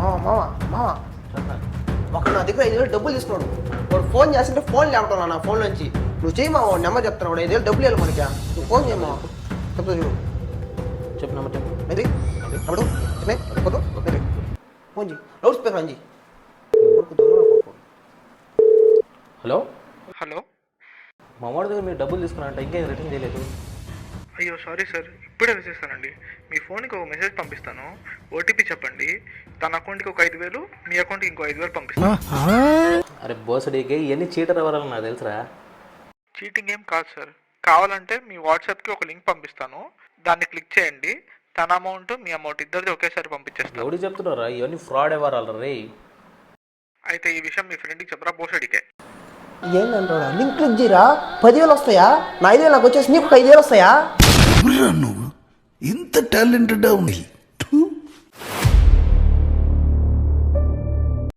మామ మామ ఒకడు నా దగ్గర 5,000 డబ్బులు తీసుకున్నాడు. వాడు ఫోన్ చేస్తుంటే ఫోన్ లేపటం నా ఫోన్ నుంచి. నువ్వు చేయి మామ, నెంబర్ చెప్తున్నాడు. 5,000 డబ్బులు వెళ్ళి మనకి. నువ్వు ఫోన్ చేయి మామ. చెప్తా చూడు. చెప్పు నెంబర్ చెప్పు. అది అప్పుడు ఫోన్ చేయి. Loud speaker Anji. Hello hello, మా వాడి దగ్గర మీరు డబ్బులు తీసుకున్నారంట, ఇంకేం రిటర్న్ చేయలేదు. అయ్యో సారీ సార్, ఇప్పుడే వేసేస్తానండి. మీ ఫోన్కి ఒక మెసేజ్ పంపిస్తాను, ఓటీపీ చెప్పండి. తన అకౌంట్కి ఒక 5,000, మీ అకౌంట్కి ఇంకో 5,000 పంపిస్తాను. అరే బర్త్డేకి ఇవన్నీ చీటర్ అవ్వాలని నాకు తెలుసురా. చీటింగ్ ఏం కాదు సార్. కావాలంటే మీ వాట్సాప్కి ఒక లింక్ పంపిస్తాను, దాన్ని క్లిక్ చేయండి. తన అమౌంట్ మీ అమౌంట్ ఇద్దరిది ఒకేసారి పంపించేస్తాను. ఎవడు చెప్తున్నారా ఇవన్నీ ఫ్రాడ్ అవ్వాలి రే. అయితే ఈ విషయం మీ ఫ్రెండ్కి చెప్పరా, బోసడికే. ఏంటంటాడా? లింక్ క్లిక్ చేయరా, 10,000 వస్తాయా? నా 5,000 నాకు వచ్చేసి నీకు 5,000 వస్తాయా? నువ్వు ఇంత టాలెంటెడ్ ఉంది.